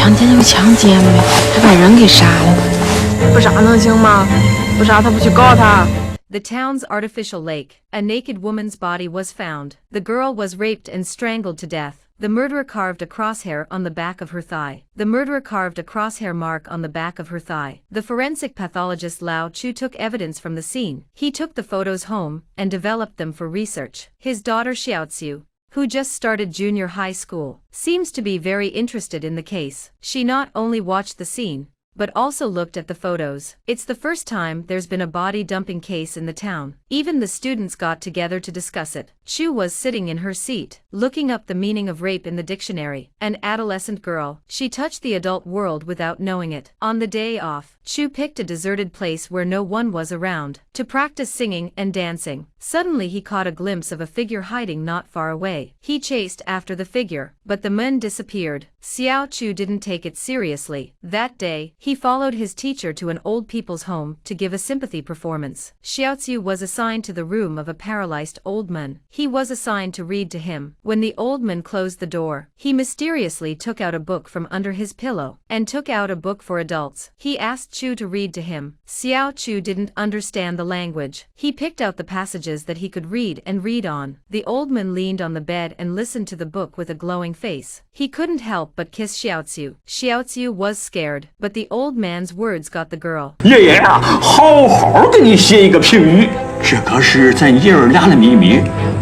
强奸就强奸呗，还把人给杀了，不杀能行吗？不杀他不去告他。 The town's artificial lake. A naked woman's body was found. The girl was raped and strangled to death. The murderer carved a crosshair on the back of her thigh. The murderer carved a crosshair mark on the back of her thigh. The forensic pathologist Lao Chu took evidence from the scene. He took the photos home and developed them for research. His daughter Xiaoziu, who just started junior high school, seems to be very interested in the case. She not only watched the scene, but also looked at the photos. It's the first time there's been a body dumping case in the town. Even the students got together to discuss it. Chu was sitting in her seat, looking up the meaning of rape in the dictionary. An adolescent girl, she touched the adult world without knowing it. On the day off, Chu picked a deserted place where no one was around, to practice singing and dancing. Suddenly he caught a glimpse of a figure hiding not far away. He chased after the figure, but the man disappeared. Xiao Chu didn't take it seriously. That day, he followed his teacher to an old people's home to give a sympathy performance. Xiaoziu was assigned to the room of a paralyzed old man. He was assigned to read to him. When the old man closed the door, he mysteriously took out a book from under his pillow, and took out a book for adults. He asked Chu to read to him. Xiao Chu didn't understand the language. He picked out the passages that he could read and read on. The old man leaned on the bed and listened to the book with a glowing face. He couldn't help but kiss Xiaoziu. Xiaoziu was scared, but the old man's words got the girl. 爷爷啊，好好给你写一个评语，这可是咱爷儿俩的秘密，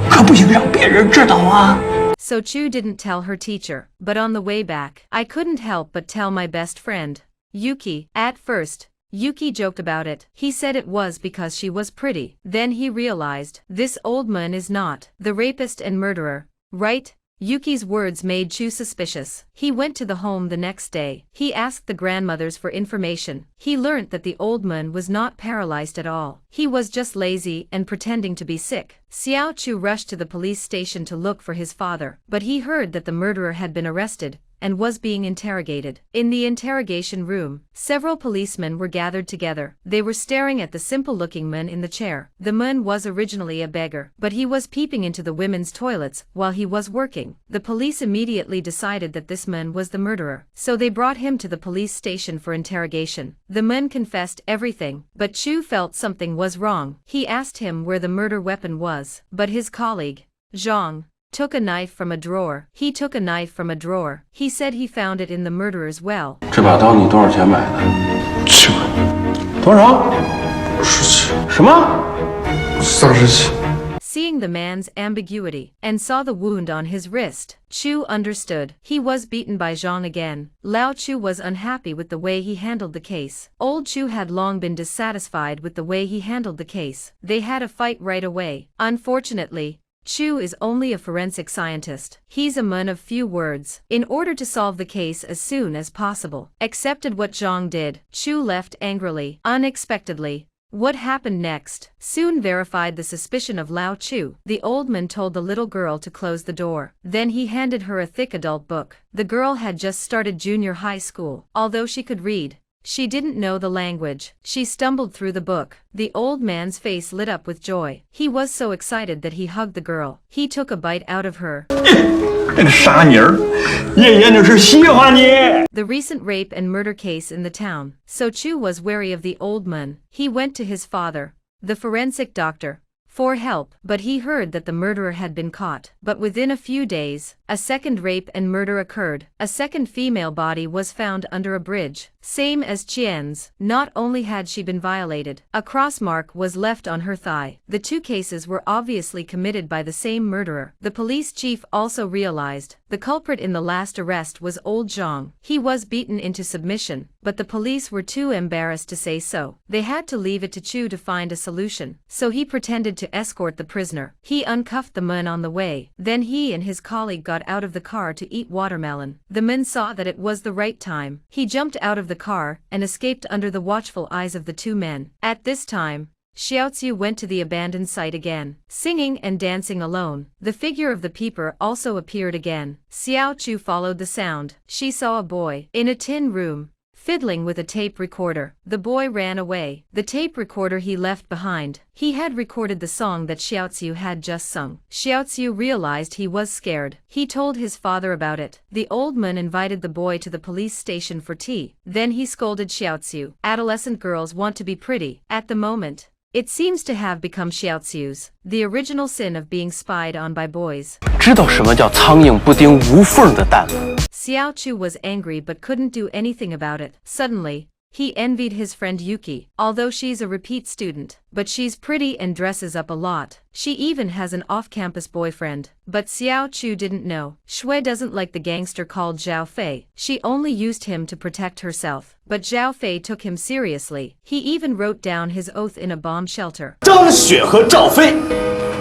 可不行让别人知道啊。 So Chu didn't tell her teacher, but on the way back, I couldn't help but tell my best friend, Yuki. At first, Yuki joked about it. He said it was because she was pretty. Then he realized, this old man is not the rapist and murderer, right? Yuki's words made Chu suspicious. He went to the home the next day. He asked the grandmothers for information. He learnt that the old man was not paralyzed at all. He was just lazy and pretending to be sick. Xiao Chu rushed to the police station to look for his father, but he heard that the murderer had been arrested and was being interrogated. In the interrogation room, several policemen were gathered together. They were staring at the simple-looking man in the chair. The man was originally a beggar, but he was peeping into the women's toilets while he was working. The police immediately decided that this man was the murderer, so they brought him to the police station for interrogation. The man confessed everything, but Chu felt something was wrong. He asked him where the murder weapon was, but his colleague, Zhang, took a knife from a drawer. He took a knife from a drawer. He said he found it in the murderer's well. 这把刀你多少钱买的7万，多少17，什么37。Seeing the man's ambiguity, and saw the wound on his wrist, Chu understood. He was beaten by Zhang again. Lao Chu was unhappy with the way he handled the case. Old Chu had long been dissatisfied with the way he handled the case. They had a fight right away. Unfortunately, Chu is only a forensic scientist. He's a man of few words. In order to solve the case as soon as possible, accepted what Zhang did, Chu left angrily, unexpectedly. What happened next soon verified the suspicion of Lao Chu. The old man told the little girl to close the door. Then he handed her a thick adult book. The girl had just started junior high school. Although she could read, she didn't know the language. She stumbled through the book. The old man's face lit up with joy. He was so excited that he hugged the girl. He took a bite out of her. 傻妮儿，爷爷那是喜欢你。 The recent rape and murder case in the town. So Chu was wary of the old man. He went to his father, the forensic doctor, for help, but he heard that the murderer had been caught. But within a few days, a second rape and murder occurred. A second female body was found under a bridge, same as Qian's. Not only had she been violated, a cross mark was left on her thigh. The two cases were obviously committed by the same murderer. The police chief also realized the culprit in the last arrest was old Zhang. He was beaten into submission, but the police were too embarrassed to say so. They had to leave it to Chu to find a solution, so he pretended to escort the prisoner. He uncuffed the man on the way. Then he and his colleague got out of the car to eat watermelon. The man saw that it was the right time. He jumped out of the car and escaped under the watchful eyes of the two men. At this time, Xiaoziu went to the abandoned site again, singing and dancing alone. The figure of the peeper also appeared again. Xiao Chu followed the sound. She saw a boy in a tin room, fiddling with a tape recorder. The boy ran away. The tape recorder he left behind. He had recorded the song that Xiaoziu had just sung. Xiaoziu realized he was scared. He told his father about it. The old man invited the boy to the police station for tea. Then he scolded Xiaoziu. Adolescent girls want to be pretty. At the moment, it seems to have become Xiaoziu's, the original sin of being spied on by boys. 知道什么叫苍蝇不叮无缝的蛋吗？ Xiao Chu was angry but couldn't do anything about it. Suddenly, he envied his friend Yuki, although she's a repeat student, but she's pretty and dresses up a lot. She even has an off-campus boyfriend. But Xiao Chu didn't know. Shui doesn't like the gangster called Zhao Fei. She only used him to protect herself. But Zhao Fei took him seriously. He even wrote down his oath in a bomb shelter. 张雪和赵飞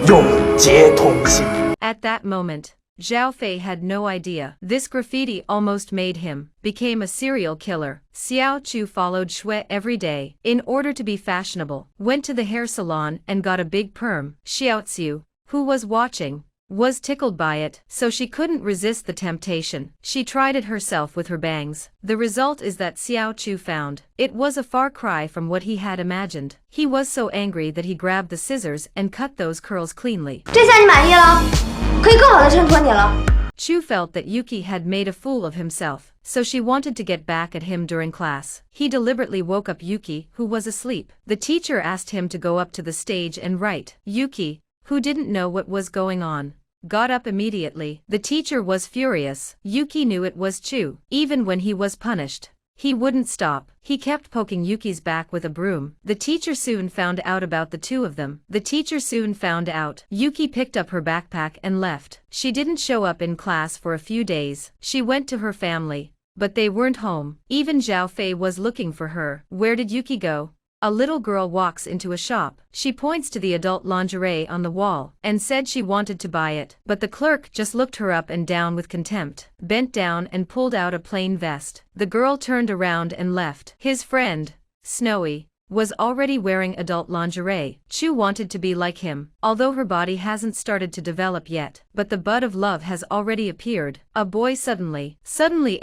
永结同心。 At that moment, Zhao Fei had no idea. This graffiti almost made him became a serial killer. Xiao Chu followed Shui every day in order to be fashionable, went to the hair salon and got a big perm. Xiaoziu, who was watching, was tickled by it, so she couldn't resist the temptation. She tried it herself with her bangs. The result is that Xiao Chu found it was a far cry from what he had imagined. He was so angry that he grabbed the scissors and cut those curls cleanly. 这下你满意了，可以更好的衬托你了。 Chu felt that Yuki had made a fool of himself, so she wanted to get back at him during class. He deliberately woke up Yuki, who was asleep. The teacher asked him to go up to the stage and write. Yuki, who didn't know what was going on, got up immediately. The teacher was furious. Yuki knew it was Chu. Even when he was punished, he wouldn't stop. He kept poking Yuki's back with a broom. The teacher soon found out about the two of them. Yuki picked up her backpack and left. She didn't show up in class for a few days. She went to her family, but they weren't home. Even Zhao Fei was looking for her. Where did Yuki go? A little girl walks into a shop. She points to the adult lingerie on the wall and said she wanted to buy it. But the clerk just looked her up and down with contempt, bent down and pulled out a plain vest. The girl turned around and left. His friend, Snowy, was already wearing adult lingerie. Chu wanted to be like him, although her body hasn't started to develop yet. But the bud of love has already appeared. A boy suddenly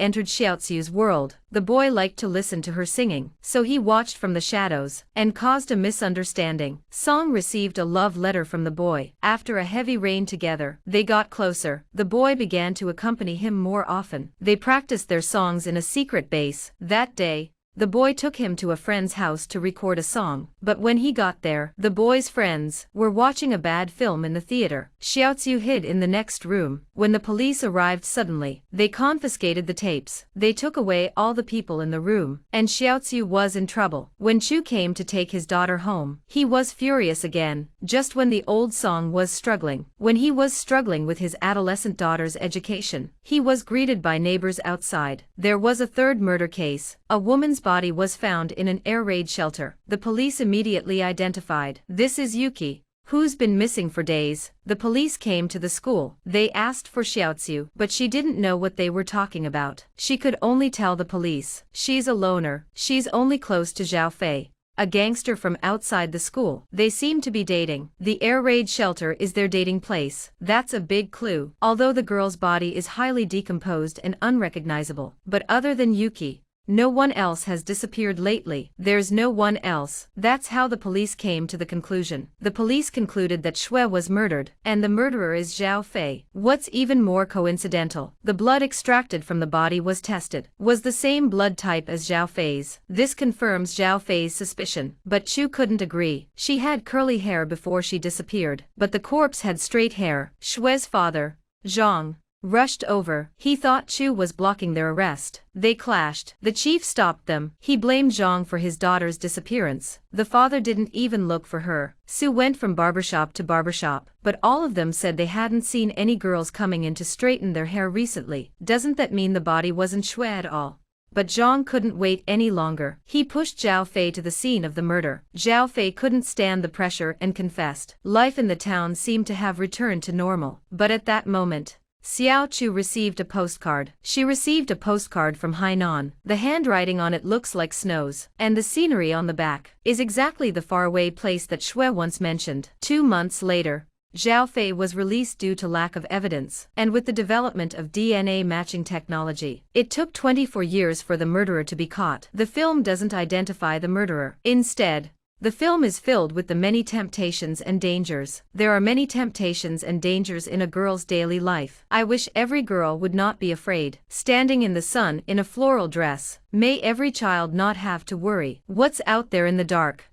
entered Xiaoziu's world. The boy liked to listen to her singing, so he watched from the shadows and caused a misunderstanding. Song received a love letter from the boy. After a heavy rain together, they got closer. The boy began to accompany him more often. They practiced their songs in a secret base. That day, the boy took him to a friend's house to record a song, but when he got there, the boy's friends were watching a bad film in the theater. Xiaoziu hid in the next room. When the police arrived suddenly, they confiscated the tapes. They took away all the people in the room, and Xiaoziu was in trouble. When Chu came to take his daughter home, he was furious again, just when the old song was struggling. When he was struggling with his adolescent daughter's education, he was greeted by neighbors outside. There was a third murder case. A woman's body was found in an air raid shelter. The police immediately identified. This is Yuki, who's been missing for days. The police came to the school. They asked for Xiaoziu, but she didn't know what they were talking about. She could only tell the police. She's a loner. She's only close to Zhao Fei, a gangster from outside the school. They seem to be dating. The air raid shelter is their dating place. That's a big clue. Although the girl's body is highly decomposed and unrecognizable. But other than Yuki, no one else has disappeared lately. There's no one else. That's how the police came to the conclusion. The police concluded that Shui was murdered, and the murderer is Zhao Fei. What's even more coincidental, the blood extracted from the body was tested, was the same blood type as Zhao Fei's. This confirms Zhao Fei's suspicion. But Chu couldn't agree. She had curly hair before she disappeared, but the corpse had straight hair. Shui's father, Zhang, rushed over. He thought Chu was blocking their arrest. They clashed. The chief stopped them. He blamed Zhang for his daughter's disappearance. The father didn't even look for her. Sue went from barbershop to barbershop, but all of them said they hadn't seen any girls coming in to straighten their hair recently. Doesn't that mean the body wasn't Shui at all? But Zhang couldn't wait any longer. He pushed Zhao Fei to the scene of the murder. Zhao Fei couldn't stand the pressure and confessed. Life in the town seemed to have returned to normal. But at that moment, Xiao Chu received a postcard. She received a postcard from Hainan. The handwriting on it looks like snows, and the scenery on the back is exactly the faraway place that Shui once mentioned. 2 months later, Zhao Fei was released due to lack of evidence, and with the development of DNA matching technology, it took 24 years for the murderer to be caught. The film doesn't identify the murderer. Instead, the film is filled with the many temptations and dangers. There are many temptations and dangers in a girl's daily life. I wish every girl would not be afraid. Standing in the sun in a floral dress. May every child not have to worry. What's out there in the dark?